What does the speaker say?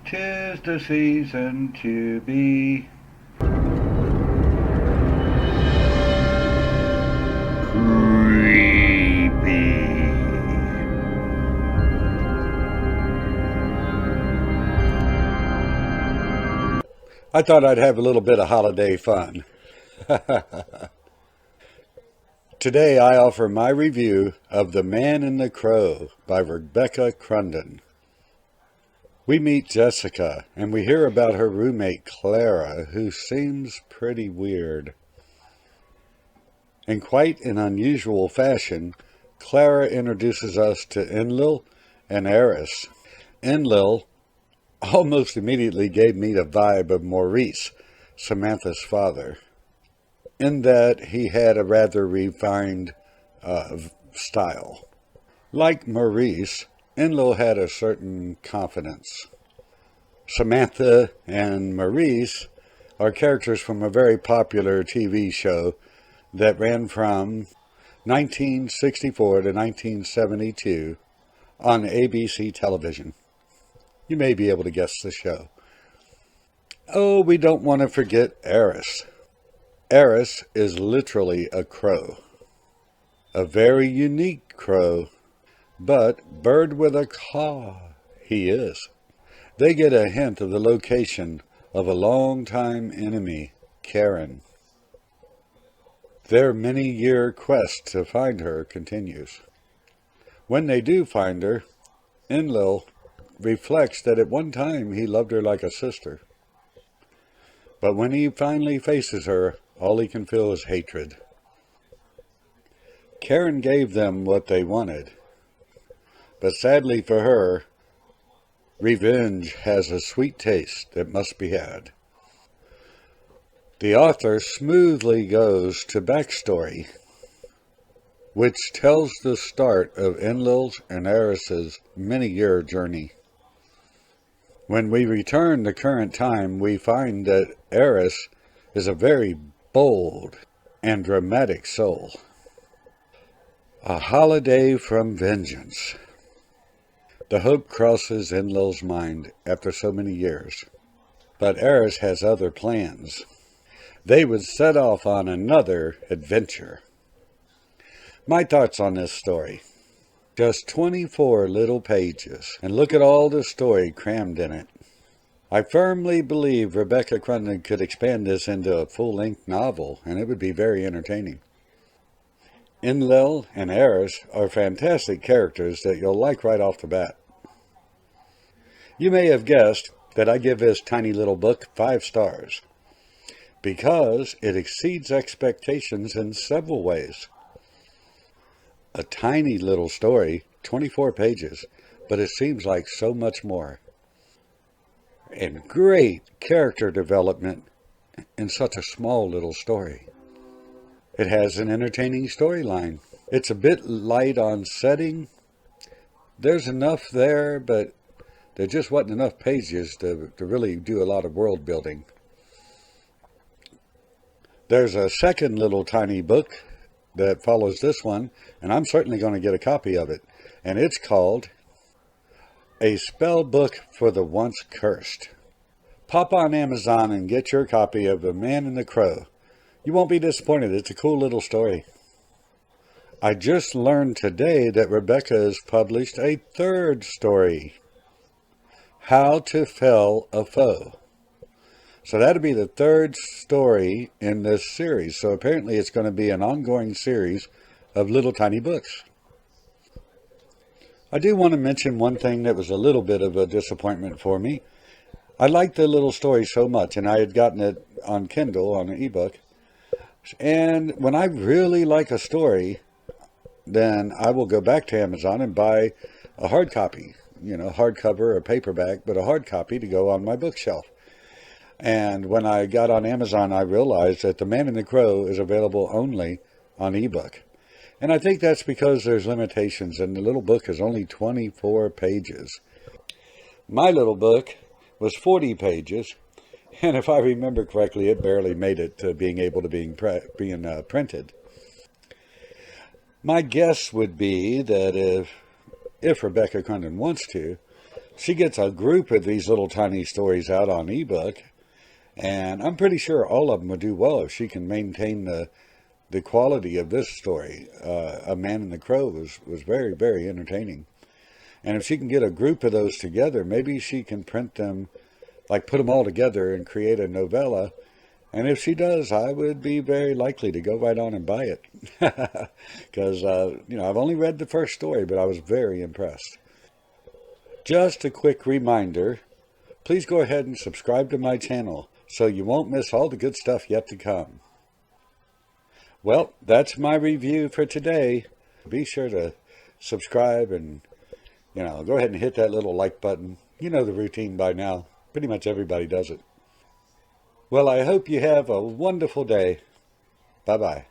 'Tis the season to be creepy. I thought I'd have a little bit of holiday fun. Today I offer my review of The Man in the Crow by Rebecca Crunden. We meet Jessica, and we hear about her roommate Clara, who seems pretty weird. In quite an unusual fashion, Clara introduces us to Enlil and Eris. Enlil almost immediately gave me the vibe of Maurice, Samantha's father, in that he had a rather refined style. Like Maurice, Enlil had a certain confidence. Samantha and Maurice are characters from a very popular TV show that ran from 1964 to 1972 on ABC television. You may be able to guess the show. Oh, we don't want to forget Eris. Eris is literally a crow. A very unique crow, but bird with a caw he is. They get a hint of the location of a longtime enemy, Karen. Their many-year quest to find her continues. When they do find her, Enlil reflects that at one time he loved her like a sister. But when he finally faces her, all he can feel is hatred. Karen gave them what they wanted, but sadly for her, revenge has a sweet taste that must be had. The author smoothly goes to backstory, which tells the start of Enlil's and Eris's many-year journey. When we return to current time, we find that Eris is a very bold and dramatic soul. A holiday from vengeance. The hope crosses Enlil's mind after so many years. But Eris has other plans. They would set off on another adventure. My thoughts on this story. Just 24 little pages, and look at all the story crammed in it. I firmly believe Rebecca Crunden could expand this into a full-length novel, and it would be very entertaining. Enlil and Eris are fantastic characters that you'll like right off the bat. You may have guessed that I give this tiny little book 5 stars, because it exceeds expectations in several ways. A tiny little story, 24 pages, but it seems like so much more. And great character development in such a small little story. It has an entertaining storyline. It's a bit light on setting. There's enough there, but there just wasn't enough pages to really do a lot of world building. There's a second little tiny book that follows this one, and I'm certainly going to get a copy of it. And it's called A Spell Book for the Once Cursed. Pop on Amazon and get your copy of The Man in the Crow. You won't be disappointed. It's a cool little story. I just learned today that Rebecca has published a 3rd story, How to Fell a Foe. So that'll be the 3rd story in this series. So apparently it's going to be an ongoing series of little tiny books. I do want to mention one thing that was a little bit of a disappointment for me. I liked the little story so much, and I had gotten it on Kindle, on an ebook. And when I really like a story, then I will go back to Amazon and buy a hard copy, hardcover or paperback, but a hard copy to go on my bookshelf. And when I got on Amazon, I realized that The Man in the Crow is available only on ebook. And I think that's because there's limitations, and the little book is only 24 pages. My little book was 40 pages, and if I remember correctly, it barely made it to being able to being printed. My guess would be that if Rebecca Crunden wants to, She gets a group of these little tiny stories out on ebook, and I'm pretty sure all of them would do well if she can maintain the quality of this story. A Man in the Crow was very, very entertaining. And if she can get a group of those together, maybe she can print them, like put them all together and create a novella. And if she does, I would be very likely to go right on and buy it. Because, I've only read the first story, but I was very impressed. Just a quick reminder, please go ahead and subscribe to my channel so you won't miss all the good stuff yet to come. Well, that's my review for today. Be sure to subscribe and, go ahead and hit that little like button. You know the routine by now. Pretty much everybody does it. Well, I hope you have a wonderful day. Bye-bye.